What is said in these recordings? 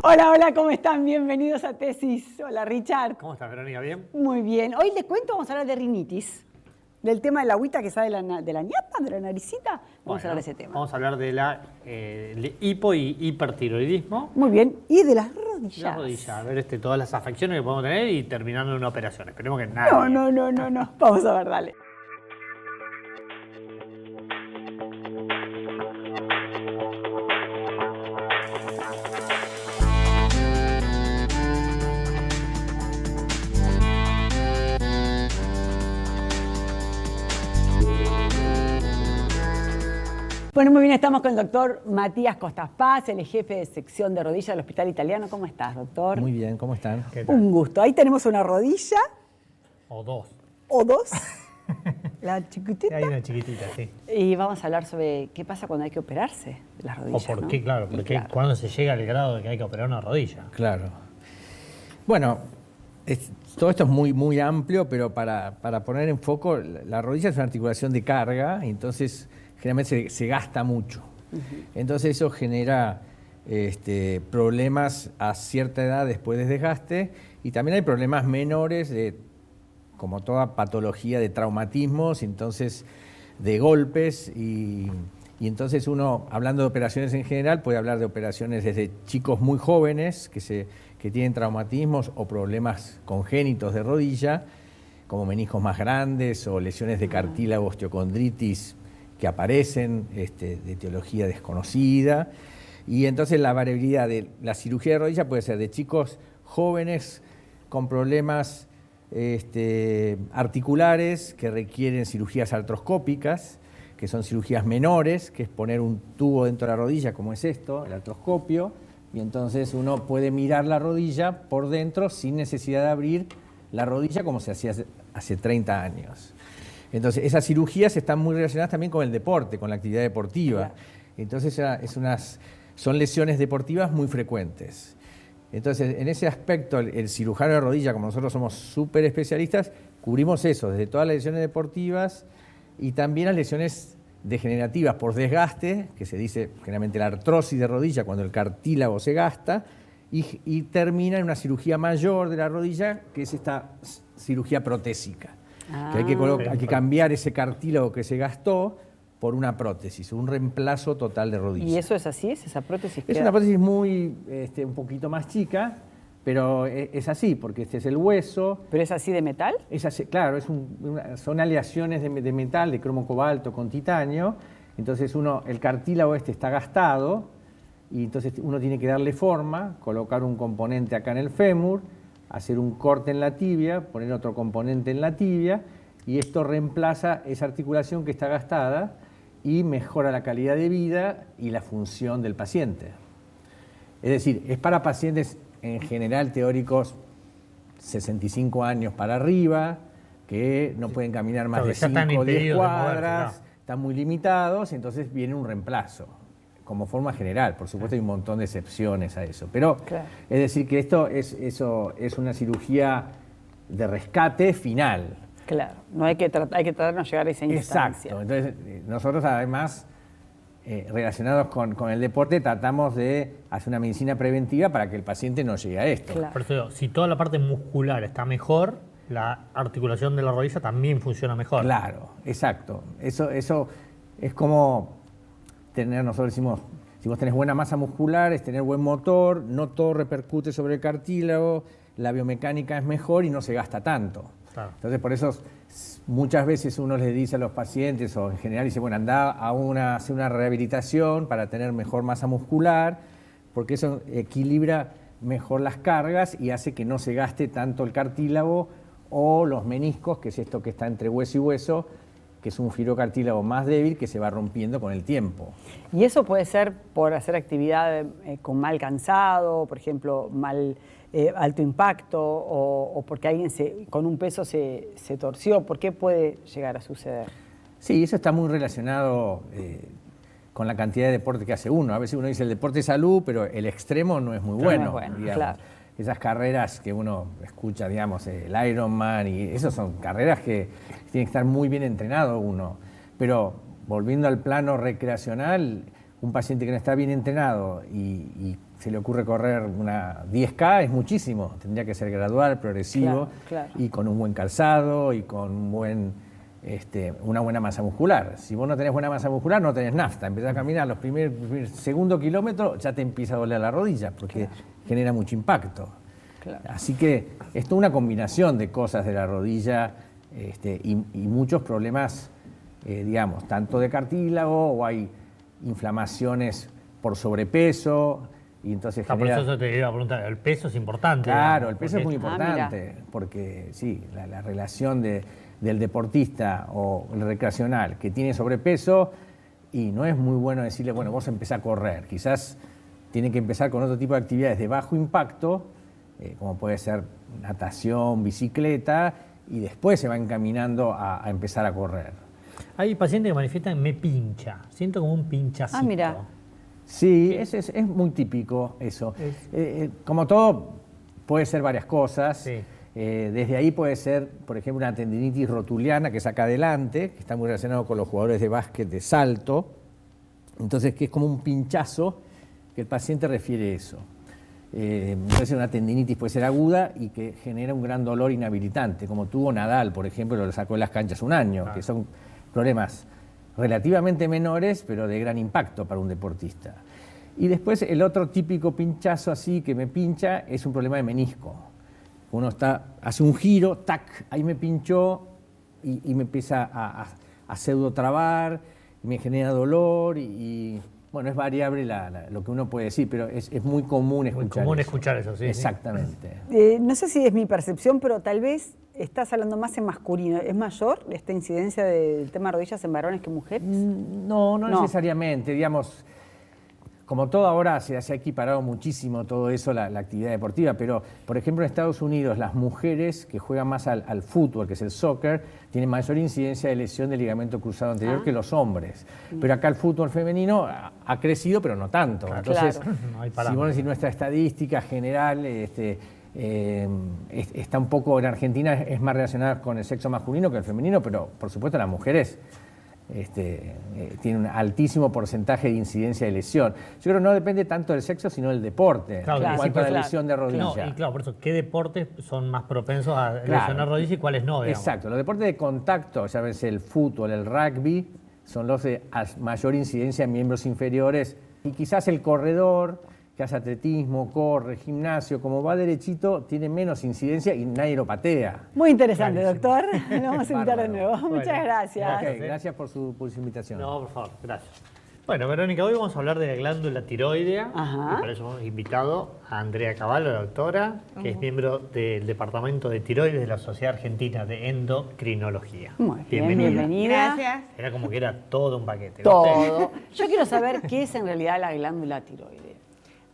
Hola, hola, ¿cómo están? Bienvenidos a Tesis. Hola, Richard. ¿Cómo estás, Verónica? ¿Bien? Muy bien. Hoy les cuento, vamos a hablar de rinitis, del tema de la agüita que sale de la ñapa, de la naricita. Vamos a hablar de ese tema. Vamos a hablar de la hipo y hipertiroidismo. Muy bien. Y de las rodillas. La rodilla, a ver todas las afecciones que podemos tener y terminando en una operación. Esperemos que nada. No. Vamos a ver, dale. Bueno, muy bien, estamos con el doctor Matías Costas Paz, el jefe de sección de rodillas del Hospital Italiano. ¿Cómo estás, doctor? Muy bien, ¿cómo están? ¿Qué tal? Un gusto. Ahí tenemos una rodilla. O dos. O dos. La chiquitita. Hay una chiquitita, sí. Y vamos a hablar sobre qué pasa cuando hay que operarse de las rodillas. O por ¿no? qué, claro, porque Claro. cuando se llega al grado de que hay que operar una rodilla. Claro. Bueno, todo esto es muy amplio, pero para poner en foco, la rodilla es una articulación de carga, y entonces generalmente se gasta mucho. Entonces eso genera problemas a cierta edad después del desgaste, y también hay problemas menores como toda patología de traumatismos, entonces de golpes, y entonces uno, hablando de operaciones en general, puede hablar de operaciones desde chicos muy jóvenes que tienen traumatismos o problemas congénitos de rodilla, como meniscos más grandes o lesiones de cartílago, osteocondritis que aparecen de etiología desconocida. Y entonces la variabilidad de la cirugía de rodilla puede ser de chicos jóvenes con problemas articulares que requieren cirugías artroscópicas, que son cirugías menores, que es poner un tubo dentro de la rodilla, como es esto, el artroscopio, y entonces uno puede mirar la rodilla por dentro sin necesidad de abrir la rodilla como se hacía hace 30 años. Entonces, esas cirugías están muy relacionadas también con el deporte, con la actividad deportiva. Claro. Entonces, son lesiones deportivas muy frecuentes. Entonces, en ese aspecto, el cirujano de rodilla, como nosotros somos súper especialistas, cubrimos eso, desde todas las lesiones deportivas y también las lesiones degenerativas por desgaste, que se dice generalmente la artrosis de rodilla, cuando el cartílago se gasta, y termina en una cirugía mayor de la rodilla, que es esta cirugía protésica. Que hay que cambiar ese cartílago que se gastó por una prótesis, un reemplazo total de rodilla. ¿Y eso es así? ¿Es esa prótesis? Es una prótesis muy, un poquito más chica, pero es así, porque este es el hueso. ¿Pero es así de metal? Es así, claro, son aleaciones de metal, de cromo cobalto con titanio. Entonces el cartílago está gastado, y entonces uno tiene que darle forma, colocar un componente acá en el fémur, hacer un corte en la tibia, poner otro componente en la tibia, y esto reemplaza esa articulación que está gastada y mejora la calidad de vida y la función del paciente. Es decir, es para pacientes en general teóricos 65 años para arriba, que no pueden caminar más de 5 o 10 cuadras, están muy limitados, entonces viene un reemplazo, como forma general. Por supuesto hay un montón de excepciones a eso, pero Claro. es decir que esto es una cirugía de rescate final. Claro, no hay que tratar de no llegar a esa instancia. Exacto. Entonces, nosotros además, relacionados con el deporte, tratamos de hacer una medicina preventiva para que el paciente no llegue a esto. Claro. Por eso digo, si toda la parte muscular está mejor, la articulación de la rodilla también funciona mejor. Claro, exacto. Eso es como nosotros decimos, si vos tenés buena masa muscular, es tener buen motor, no todo repercute sobre el cartílago, la biomecánica es mejor y no se gasta tanto. Claro. Entonces, por eso muchas veces uno les dice a los pacientes, o en general dice, bueno, anda a hacer una rehabilitación para tener mejor masa muscular, porque eso equilibra mejor las cargas y hace que no se gaste tanto el cartílago o los meniscos, que es esto que está entre hueso y hueso, que es un fibrocartílago más débil que se va rompiendo con el tiempo. Y eso puede ser por hacer actividad con mal cansado, por ejemplo, alto impacto, o porque alguien con un peso se torció. ¿Por qué puede llegar a suceder? Sí, eso está muy relacionado con la cantidad de deporte que hace uno. A veces uno dice el deporte es salud, pero el extremo no es muy bueno. No es bueno, digamos. claro. Esas carreras que uno escucha, digamos, el Ironman, y esas son carreras que tiene que estar muy bien entrenado uno. Pero volviendo al plano recreacional, un paciente que no está bien entrenado y se le ocurre correr una 10K es muchísimo. Tendría que ser gradual, progresivo, Claro. y con un buen calzado y con una buena masa muscular. Si vos no tenés buena masa muscular, no tenés nafta. Empezás a caminar los segundo kilómetro, ya te empieza a doler la rodilla porque genera mucho impacto. Claro. Así que es toda una combinación de cosas de la rodilla y muchos problemas, digamos, tanto de cartílago o hay inflamaciones por sobrepeso y entonces Por eso te iba a preguntar, el peso es importante. Claro, digamos, el peso es muy porque- importante porque sí, la relación del deportista o el recreacional que tiene sobrepeso y no es muy bueno decirle, bueno, vos empezá a correr. Quizás tiene que empezar con otro tipo de actividades de bajo impacto, como puede ser natación, bicicleta, y después se va encaminando a empezar a correr. Hay pacientes que manifiestan me pincha, siento como un pinchacito. mira. Sí, es muy típico eso. Como todo, puede ser varias cosas. Sí. Desde ahí puede ser, por ejemplo, una tendinitis rotuliana, que es acá adelante, que está muy relacionado con los jugadores de básquet de salto. Entonces, que es como un pinchazo que el paciente refiere eso. Puede ser una tendinitis, puede ser aguda y que genera un gran dolor inhabilitante, como tuvo Nadal, por ejemplo, lo sacó de las canchas un año, que son problemas relativamente menores, pero de gran impacto para un deportista. Y después el otro típico pinchazo así que me pincha es un problema de menisco. Uno hace un giro, tac, ahí me pinchó y me empieza a pseudo trabar, me genera dolor y bueno, es variable lo que uno puede decir, pero es muy común escuchar Muy común eso. escuchar eso, sí. Exactamente. No sé si es mi percepción, pero tal vez estás hablando más en masculino. ¿Es mayor esta incidencia del tema de rodillas en varones que mujeres? No necesariamente, digamos, como todo ahora se ha equiparado muchísimo todo eso, la actividad deportiva, pero por ejemplo en Estados Unidos las mujeres que juegan más al fútbol, que es el soccer, tienen mayor incidencia de lesión del ligamento cruzado anterior que los hombres. Pero acá el fútbol femenino ha crecido, pero no tanto. Claro. Entonces, No hay si parámetro. vos decís nuestra estadística general, está un poco en Argentina es más relacionada con el sexo masculino que el femenino, pero por supuesto las mujeres tienen un altísimo porcentaje de incidencia de lesión. Yo creo que no depende tanto del sexo, sino del deporte, Claro, en sí, cuanto a la claro. lesión de rodilla. No, y claro, por eso, ¿qué deportes son más propensos a lesionar rodillas y cuáles no? Digamos? Exacto, los deportes de contacto, ya ves el fútbol, el rugby, son los de mayor incidencia en miembros inferiores y quizás el corredor, que hace atletismo, corre, gimnasio, como va derechito, tiene menos incidencia y nadie lo patea. Muy interesante, Clarísimo. doctor. Lo vamos a invitar de Bárbaro. nuevo. Muchas Bueno, gracias. Ok, gracias por su invitación. No, por favor, gracias. Bueno, Verónica, hoy vamos a habrar de la glándula tiroidea. Ajá. Y para eso hemos invitado a Andrea Cavallo, la doctora, que es miembro del Departamento de Tiroides de la Sociedad Argentina de Endocrinología. Muy bien, Bienvenida. bienvenida. Gracias. Era como que era todo un paquete. ¿viste? Todo. Yo quiero saber qué es en realidad la glándula tiroidea.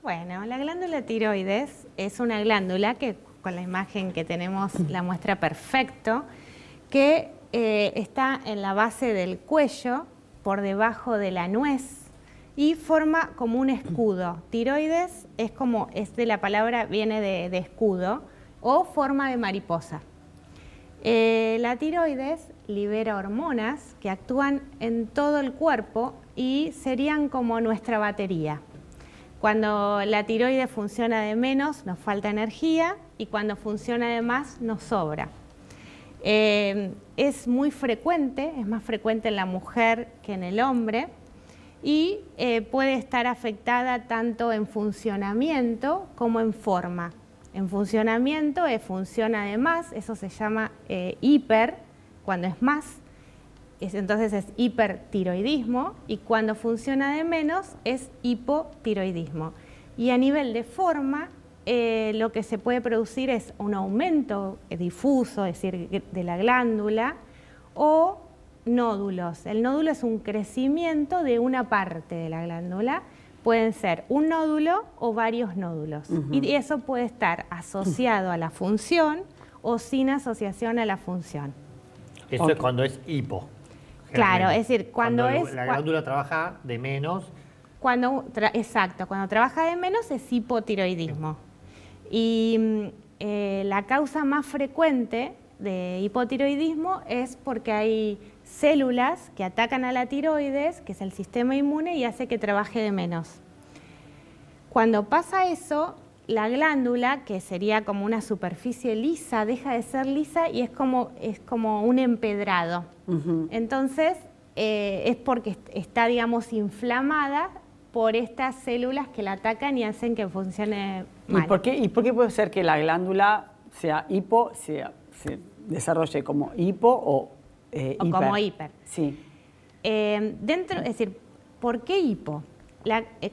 Bueno, la glándula tiroides es una glándula que con la imagen que tenemos la muestra perfecto, que está en la base del cuello, por debajo de la nuez y forma como un escudo. Tiroides es de la palabra, viene de escudo o forma de mariposa. La tiroides libera hormonas que actúan en todo el cuerpo y serían como nuestra batería. Cuando la tiroides funciona de menos, nos falta energía y cuando funciona de más, nos sobra. Es muy frecuente, es más frecuente en la mujer que en el hombre y puede estar afectada tanto en funcionamiento como en forma. En funcionamiento funciona de más, eso se llama hiper, cuando es más. Entonces es hipertiroidismo y cuando funciona de menos es hipotiroidismo. Y a nivel de forma, lo que se puede producir es un aumento difuso, es decir, de la glándula, o nódulos. El nódulo es un crecimiento de una parte de la glándula. Pueden ser un nódulo o varios nódulos. Y eso puede estar asociado a la función o sin asociación a la función. Eso es cuando es hipo. Claro, generalmente. es decir, cuando es... la glándula trabaja de menos. Exacto, cuando trabaja de menos es hipotiroidismo. Y la causa más frecuente de hipotiroidismo es porque hay células que atacan a la tiroides, que es el sistema inmune, y hace que trabaje de menos. Cuando pasa eso, la glándula, que sería como una superficie lisa, deja de ser lisa y es como un empedrado. Entonces, es porque está, digamos, inflamada por estas células que la atacan y hacen que funcione mal. ¿Y por qué puede ser que la glándula se desarrolle como hipo o hiper? O como hiper. Sí. Es decir, ¿por qué hipo?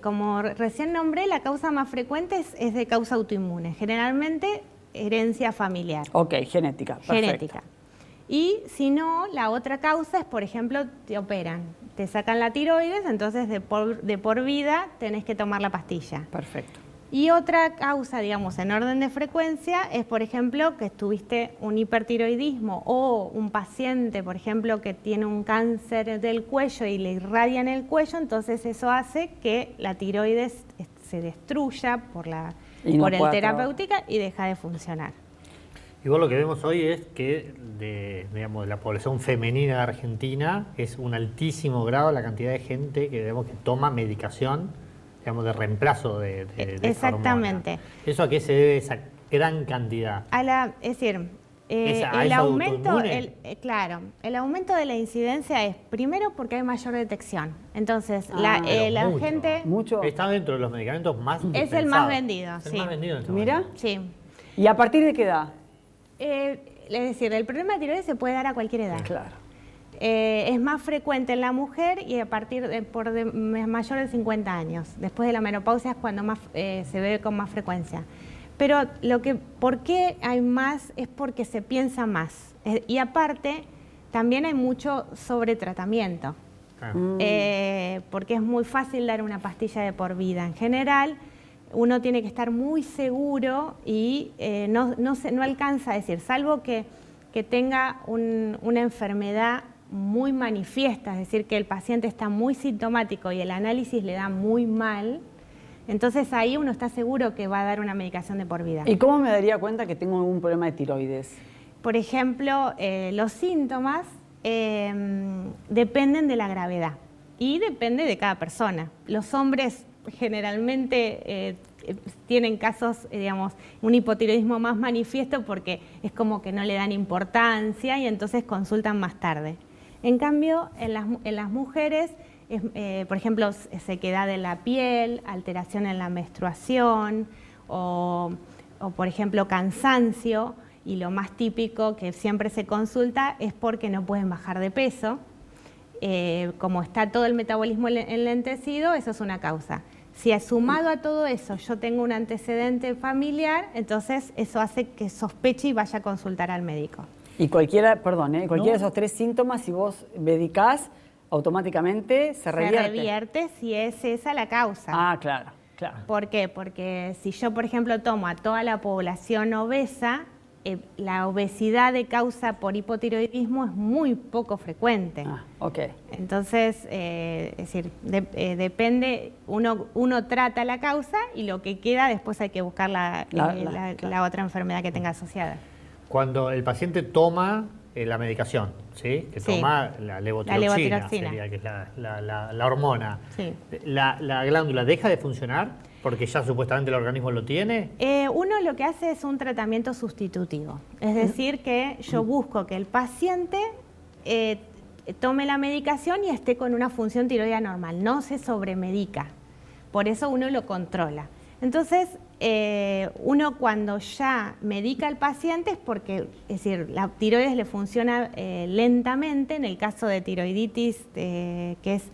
Como recién nombré, la causa más frecuente es de causa autoinmune, generalmente herencia familiar. Ok, genética. Genética. Y si no, la otra causa es, por ejemplo, te operan, te sacan la tiroides, entonces de por vida tenés que tomar la pastilla. Perfecto. Y otra causa, digamos, en orden de frecuencia, es, por ejemplo, que tuviste un hipertiroidismo o un paciente, por ejemplo, que tiene un cáncer del cuello y le irradian el cuello, entonces eso hace que la tiroides se destruya por el terapéutica y deja de funcionar. Igual lo que vemos hoy es que de la población femenina de Argentina es un altísimo grado la cantidad de gente que toma medicación, digamos, de reemplazo de Exactamente. hormona. ¿Eso a qué se debe esa gran cantidad? Es decir, el aumento, claro, el aumento de la incidencia es primero porque hay mayor detección. Entonces, la gente mucho está dentro de los medicamentos más es el más vendido. Es el más vendido en este Mira. momento. Sí. ¿Y a partir de qué edad? Es decir, el problema de tiroides se puede dar a cualquier edad. Claro. Es más frecuente en la mujer y a partir de mayor de 50 años. Después de la menopausia es cuando más se ve con más frecuencia. Pero ¿por qué hay más? Es porque se piensa más. Y aparte, también hay mucho sobretratamiento. Porque es muy fácil dar una pastilla de por vida. En general, uno tiene que estar muy seguro y no alcanza a decir, salvo que tenga una enfermedad muy manifiesta, es decir, que el paciente está muy sintomático y el análisis le da muy mal, entonces ahí uno está seguro que va a dar una medicación de por vida. ¿Y cómo me daría cuenta que tengo algún problema de tiroides? Por ejemplo, los síntomas dependen de la gravedad y depende de cada persona. Los hombres generalmente tienen casos, digamos, un hipotiroidismo más manifiesto porque es como que no le dan importancia y entonces consultan más tarde. En cambio, en las mujeres, por ejemplo, sequedad de la piel, alteración en la menstruación o por ejemplo, cansancio, y lo más típico que siempre se consulta es porque no pueden bajar de peso. Como está todo el metabolismo enlentecido, eso es una causa. Si sumado a todo eso yo tengo un antecedente familiar, entonces eso hace que sospeche y vaya a consultar al médico. Y cualquiera de esos tres síntomas, si vos medicás, automáticamente se revierte. Se revierte si es esa la causa. Ah, claro. ¿Por qué? Porque si yo, por ejemplo, tomo a toda la población obesa, la obesidad de causa por hipotiroidismo es muy poco frecuente. Ah, ok. Entonces, es decir, depende, uno trata la causa y lo que queda después hay que buscar la otra enfermedad que tenga asociada. Cuando el paciente toma la medicación, ¿sí? Que toma la levotiroxina, sería, que es la hormona, sí. ¿La glándula deja de funcionar porque ya supuestamente el organismo lo tiene? Uno lo que hace es un tratamiento sustitutivo, es decir, que yo busco que el paciente tome la medicación y esté con una función tiroidea normal, no se sobremedica, por eso uno lo controla. Entonces, uno cuando ya medica al paciente es porque, es decir, la tiroides le funciona lentamente. En el caso de tiroiditis, que es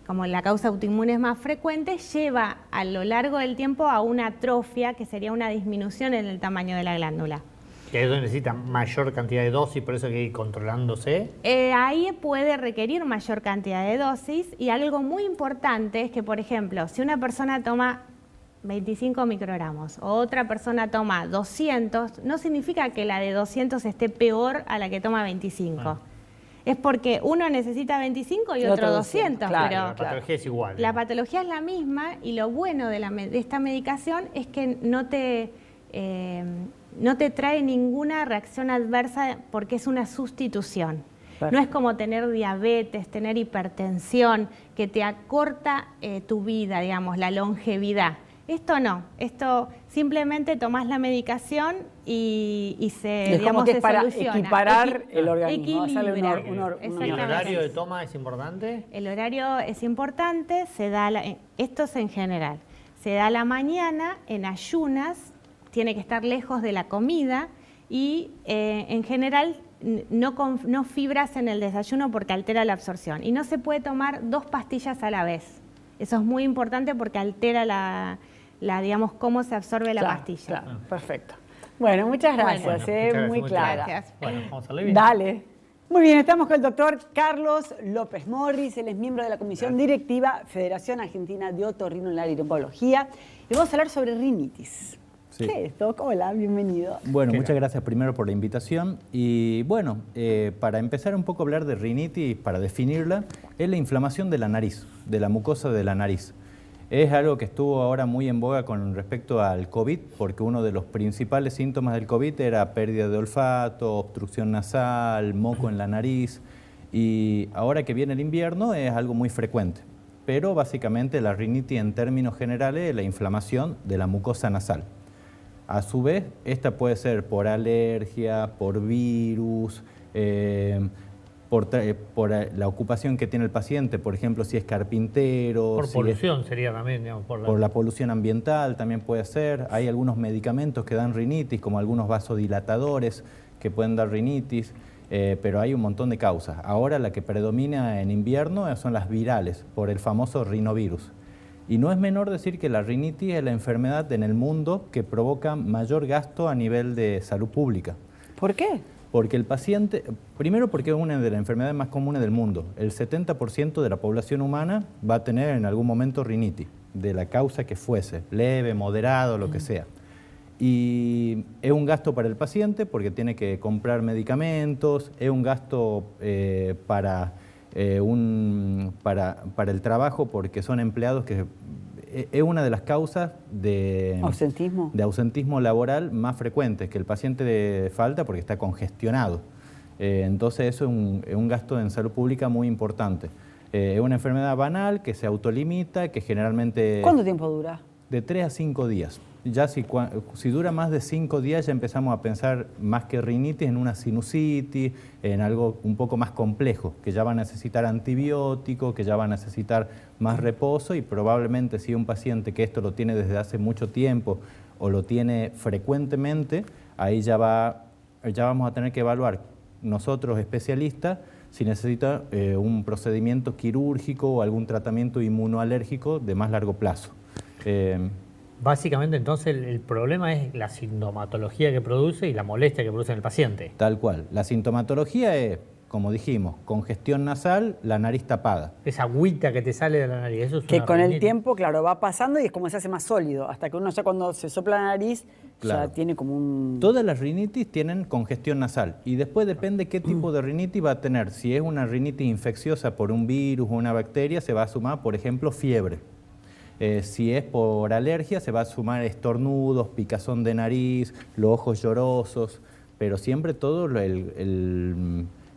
como la causa autoinmune es más frecuente, lleva a lo largo del tiempo a una atrofia, que sería una disminución en el tamaño de la glándula. Que es donde necesita mayor cantidad de dosis, por eso hay que ir controlándose. Ahí puede requerir mayor cantidad de dosis, y algo muy importante es que, por ejemplo, si una persona toma 25 microgramos o otra persona toma 200, no significa que la de 200 esté peor a la que toma 25. Es porque uno necesita 25 y otro 200, claro, pero la patología es igual. La patología es la misma, y lo bueno de esta medicación es que no te trae ninguna reacción adversa porque es una sustitución. No es como tener diabetes, tener hipertensión, que te acorta tu vida, digamos, la longevidad. Esto no, esto simplemente tomás la medicación y se, es digamos, como que se es para soluciona. equiparar el organismo. Equilibra. ¿El horario de toma es importante? El horario es importante, esto es en general. Se da a la mañana, en ayunas, tiene que estar lejos de la comida y en general no fibras en el desayuno porque altera la absorción. Y no se puede tomar 2 pastillas a la vez. Eso es muy importante porque altera digamos, cómo se absorbe la pastilla. Claro, perfecto. Bueno, muchas gracias, muy clara. Gracias. Bueno, vamos a hacerle bien. Dale. Muy bien, estamos con el doctor Carlos López Morris, él es miembro de la Comisión Directiva Federación Argentina de Otorrinolaringología y vamos a hablar sobre rinitis. Sí. ¿Qué es, Doc? Hola, bienvenido. Bueno, muchas gracias primero por la invitación y bueno, para empezar un poco a hablar de rinitis, para definirla, es la inflamación de la nariz, de la mucosa de la nariz. Es algo que estuvo ahora muy en boga con respecto al COVID, porque uno de los principales síntomas del COVID era pérdida de olfato, obstrucción nasal, moco en la nariz, y ahora que viene el invierno es algo muy frecuente. Pero básicamente la rinitis en términos generales es la inflamación de la mucosa nasal. A su vez, esta puede ser por alergia, por virus, por la ocupación que tiene el paciente, por ejemplo, si es carpintero. Por polución sería también, digamos, por la polución ambiental también puede ser. Hay algunos medicamentos que dan rinitis, como algunos vasodilatadores que pueden dar rinitis, pero hay un montón de causas. Ahora la que predomina en invierno son las virales, por el famoso rinovirus. Y no es menor decir que la rinitis es la enfermedad en el mundo que provoca mayor gasto a nivel de salud pública. ¿Por qué? Porque el paciente, primero porque es una de las enfermedades más comunes del mundo. El 70% de la población humana va a tener en algún momento rinitis, de la causa que fuese, leve, moderado, lo que sea. Y es un gasto para el paciente porque tiene que comprar medicamentos, es un gasto para el trabajo porque son empleados que es una de las causas de ausentismo laboral más frecuentes, que el paciente falta porque está congestionado. Entonces eso es un gasto en salud pública muy importante. Es una enfermedad banal que se autolimita, que generalmente... ¿Cuánto tiempo dura? De 3 a 5 días. Ya si dura más de 5 días ya empezamos a pensar más que rinitis en una sinusitis, en algo un poco más complejo, que ya va a necesitar antibiótico, que ya va a necesitar más reposo y probablemente si un paciente que esto lo tiene desde hace mucho tiempo o lo tiene frecuentemente, ahí ya vamos a tener que evaluar nosotros especialistas si necesita un procedimiento quirúrgico o algún tratamiento inmunoalérgico de más largo plazo. Básicamente, entonces, el problema es la sintomatología que produce y la molestia que produce en el paciente. Tal cual. La sintomatología es, como dijimos, congestión nasal, la nariz tapada. Esa agüita que te sale de la nariz, eso es que una con rinitis. el tiempo, claro, va pasando y es como se hace más sólido, hasta que uno ya cuando se sopla la nariz, claro, ya tiene como un... Todas las rinitis tienen congestión nasal y después depende qué tipo de rinitis va a tener. Si es una rinitis infecciosa por un virus o una bacteria, se va a sumar, por ejemplo, fiebre. Si es por alergia, se va a sumar estornudos, picazón de nariz, los ojos llorosos, pero siempre todo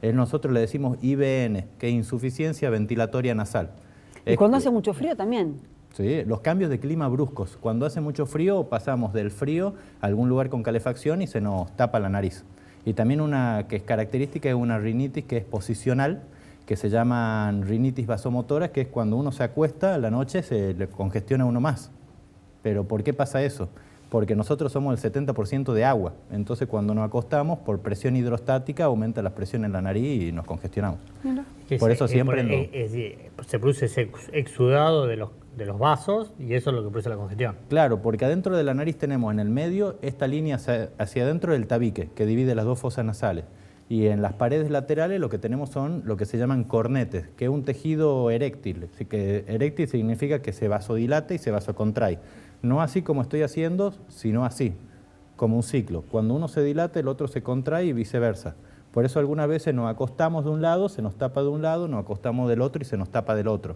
nosotros le decimos IVN, que es insuficiencia ventilatoria nasal. Y cuando hace mucho frío también. Sí, los cambios de clima bruscos. Cuando hace mucho frío pasamos del frío a algún lugar con calefacción y se nos tapa la nariz. Y también una que es característica es una rinitis que es posicional, que se llaman rinitis vasomotoras, que es cuando uno se acuesta a la noche se le congestiona uno más. ¿Pero por qué pasa eso? Porque nosotros somos el 70% de agua, entonces cuando nos acostamos por presión hidrostática aumenta la presión en la nariz y nos congestionamos. Por eso siempre... se produce ese exudado de los vasos y eso es lo que produce la congestión. Claro, porque adentro de la nariz tenemos en el medio esta línea hacia adentro del tabique, que divide las dos fosas nasales. Y en las paredes laterales lo que tenemos son lo que se llaman cornetes, que es un tejido eréctil. Así que eréctil significa que se vasodilata y se vasocontrae. No así como estoy haciendo, sino así, como un ciclo. Cuando uno se dilata, el otro se contrae y viceversa. Por eso algunas veces nos acostamos de un lado, se nos tapa de un lado, nos acostamos del otro y se nos tapa del otro.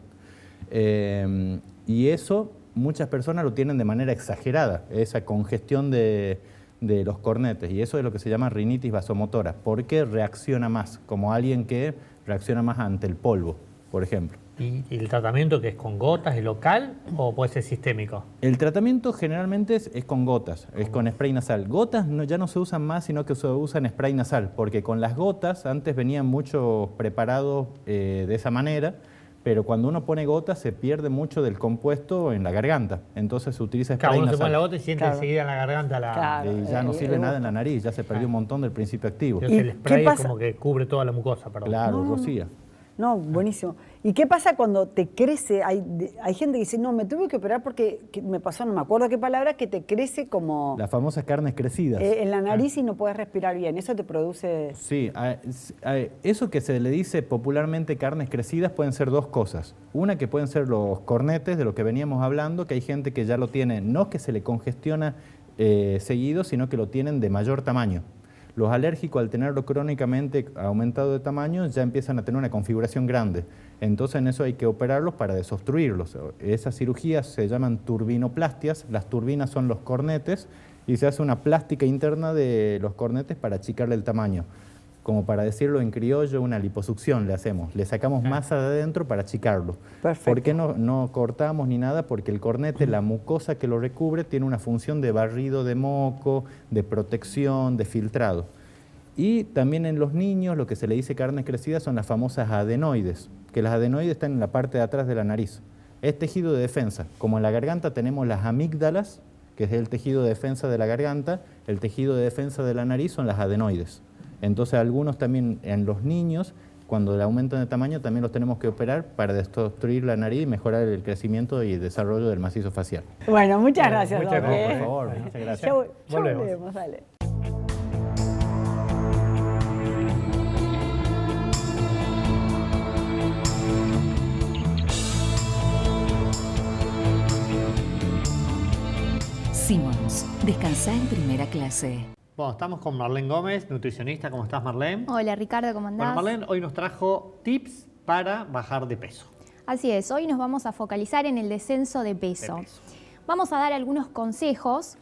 Y eso muchas personas lo tienen de manera exagerada, esa congestión de de los cornetes, y eso es lo que se llama rinitis vasomotora, porque reacciona más, como alguien que reacciona más ante el polvo, por ejemplo. ¿Y el tratamiento que es con gotas, es local o puede ser sistémico? El tratamiento generalmente es con gotas, es con spray nasal. Gotas ya no se usan más, sino que se usan spray nasal, porque con las gotas antes venían muchos preparados de esa manera, pero cuando uno pone gotas se pierde mucho del compuesto en la garganta, entonces se utiliza spray Cada uno nasal. se pone la gota y siente enseguida en la garganta la... Claro. Y ya no sirve nada en la nariz, ya se perdió un montón del principio activo. Entonces el ¿Y spray qué es pasa? como que cubre toda la mucosa, perdón. Claro, rocía. No, buenísimo. ¿Y qué pasa cuando te crece? Hay gente que dice, no, me tuve que operar porque me pasó, no me acuerdo qué palabra, que te crece como Las famosas carnes crecidas. en la nariz y no puedes respirar bien. Eso te produce... Sí, eso que se le dice popularmente carnes crecidas pueden ser dos cosas. Una que pueden ser los cornetes, de lo que veníamos hablando, que hay gente que ya lo tiene, no que se le congestiona seguido, sino que lo tienen de mayor tamaño. Los alérgicos, al tenerlo crónicamente aumentado de tamaño, ya empiezan a tener una configuración grande. Entonces en eso hay que operarlos para desobstruirlos. Esas cirugías se llaman turbinoplastias, las turbinas son los cornetes, y se hace una plástica interna de los cornetes para achicarle el tamaño. Como para decirlo en criollo, una liposucción le hacemos. Le sacamos masa de adentro para achicarlo. Perfecto. ¿Por qué no cortamos ni nada? Porque el cornete, la mucosa que lo recubre, tiene una función de barrido de moco, de protección, de filtrado. Y también en los niños lo que se le dice carnes crecidas son las famosas adenoides, que las adenoides están en la parte de atrás de la nariz. Es tejido de defensa. Como en la garganta tenemos las amígdalas, que es el tejido de defensa de la garganta, el tejido de defensa de la nariz son las adenoides. Entonces algunos también en los niños, cuando le aumentan de tamaño, también los tenemos que operar para desobstruir la nariz y mejorar el crecimiento y desarrollo del macizo facial. Bueno, muchas gracias, muchas Doc, gracias. ¿eh? Por favor, muchas gracias. Ya Volvemos. volvemos, dale. Simmons, descansar en primera clase. Bueno, estamos con Marlene Gómez, nutricionista. ¿Cómo estás, Marlene? Hola Ricardo, ¿cómo andás? Bueno, Marlene hoy nos trajo tips para bajar de peso. Así es, hoy nos vamos a focalizar en el descenso de peso. Vamos a dar algunos consejos.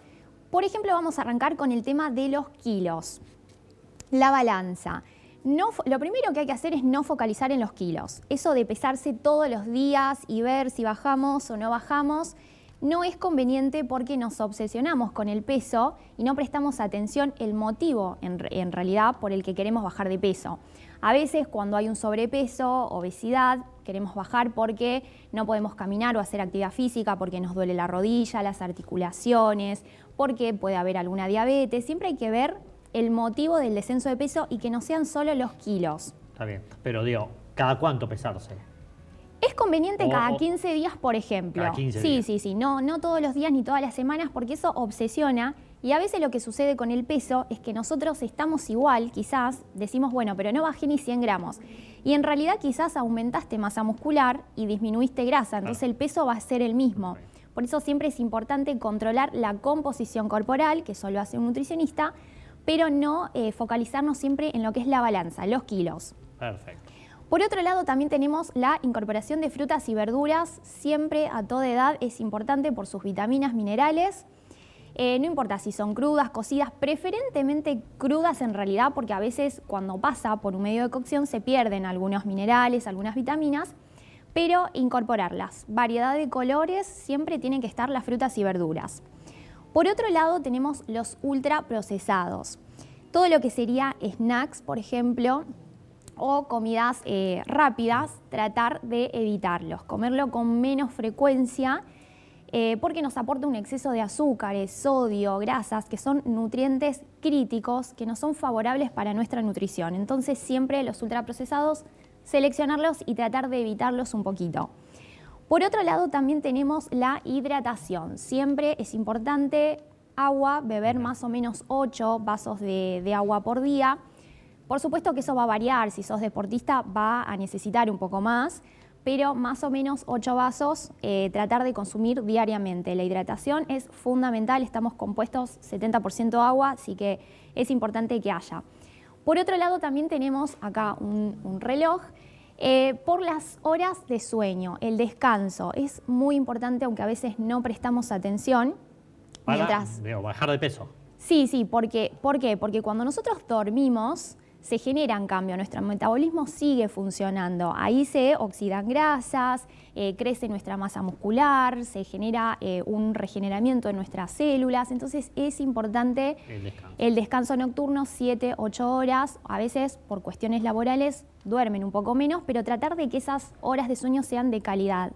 Por ejemplo, vamos a arrancar con el tema de los kilos. La balanza. Lo primero que hay que hacer es no focalizar en los kilos. Eso de pesarse todos los días y ver si bajamos o no bajamos, no es conveniente porque nos obsesionamos con el peso y no prestamos atención el motivo en realidad por el que queremos bajar de peso. A veces cuando hay un sobrepeso, obesidad, queremos bajar porque no podemos caminar o hacer actividad física, porque nos duele la rodilla, las articulaciones, porque puede haber alguna diabetes. Siempre hay que ver el motivo del descenso de peso y que no sean solo los kilos. Está bien, pero digo, ¿cada cuánto pesarse? Es conveniente cada 15 días, por ejemplo. Cada 15 días. Sí. No todos los días ni todas las semanas, porque eso obsesiona. Y a veces lo que sucede con el peso es que nosotros estamos igual, quizás, decimos, bueno, pero no bajé ni 100 gramos. Y en realidad quizás aumentaste masa muscular y disminuiste grasa, entonces el peso va a ser el mismo. Por eso siempre es importante controlar la composición corporal, que eso lo hace un nutricionista, pero no focalizarnos siempre en lo que es la balanza, los kilos. Perfecto. Por otro lado, también tenemos la incorporación de frutas y verduras, siempre a toda edad es importante por sus vitaminas, minerales. No importa si son crudas, cocidas, preferentemente crudas en realidad, porque a veces cuando pasa por un medio de cocción se pierden algunos minerales, algunas vitaminas, pero incorporarlas. Variedad de colores, siempre tienen que estar las frutas y verduras. Por otro lado, tenemos los ultraprocesados. Todo lo que sería snacks, por ejemplo, o comidas rápidas, tratar de evitarlos, comerlo con menos frecuencia porque nos aporta un exceso de azúcares, sodio, grasas, que son nutrientes críticos que no son favorables para nuestra nutrición. Entonces siempre los ultraprocesados, seleccionarlos y tratar de evitarlos un poquito. Por otro lado también tenemos la hidratación. Siempre es importante agua, beber más o menos 8 vasos de agua por día. Por supuesto que eso va a variar, si sos deportista va a necesitar un poco más, pero más o menos 8 vasos tratar de consumir diariamente. La hidratación es fundamental, estamos compuestos 70% agua, así que es importante que haya. Por otro lado también tenemos acá un reloj por las horas de sueño, el descanso. Es muy importante, aunque a veces no prestamos atención. Para bajar de peso. Sí, ¿por qué? Porque cuando nosotros dormimos se generan cambios, nuestro metabolismo sigue funcionando, ahí se oxidan grasas, crece nuestra masa muscular, se genera un regeneramiento de nuestras células, entonces es importante el descanso nocturno, 7, 8 horas, a veces por cuestiones laborales duermen un poco menos, pero tratar de que esas horas de sueño sean de calidad,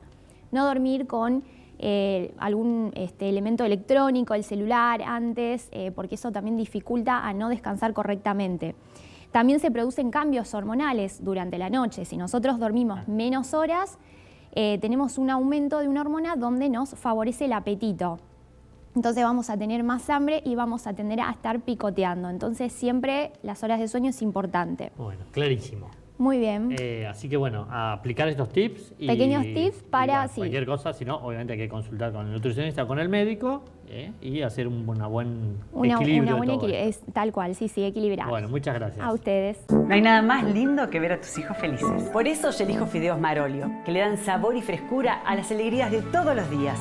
no dormir con algún elemento electrónico, el celular antes, porque eso también dificulta a no descansar correctamente. También se producen cambios hormonales durante la noche. Si nosotros dormimos menos horas, tenemos un aumento de una hormona donde nos favorece el apetito. Entonces vamos a tener más hambre y vamos a tender a estar picoteando. Entonces siempre las horas de sueño es importante. Bueno, clarísimo. Muy bien. Así que bueno, a aplicar estos tips. Pequeños tips para... bueno, cualquier cosa, si no, obviamente hay que consultar con el nutricionista o con el médico y hacer un buen equilibrio. Es tal cual, sí, equilibrar. Bueno, muchas gracias. A ustedes. No hay nada más lindo que ver a tus hijos felices. Por eso yo elijo fideos Marolio, que le dan sabor y frescura a las alegrías de todos los días.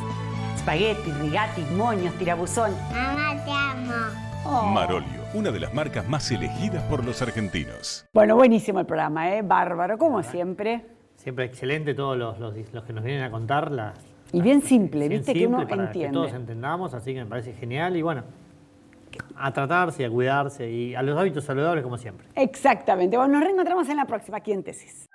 Spaghetti, rigati, moños, tirabuzón. Mamá, te amo. Marolio, una de las marcas más elegidas por los argentinos. Bueno, buenísimo el programa, ¿eh? Bárbaro, como siempre. Siempre excelente todos los que nos vienen a contar. Y bien simple, bien viste, simple, que uno para entiende. que todos entendamos, así que me parece genial. Y bueno, a tratarse, a cuidarse y a los hábitos saludables como siempre. Exactamente. Bueno, nos reencontramos en la próxima, aquí en Tesis.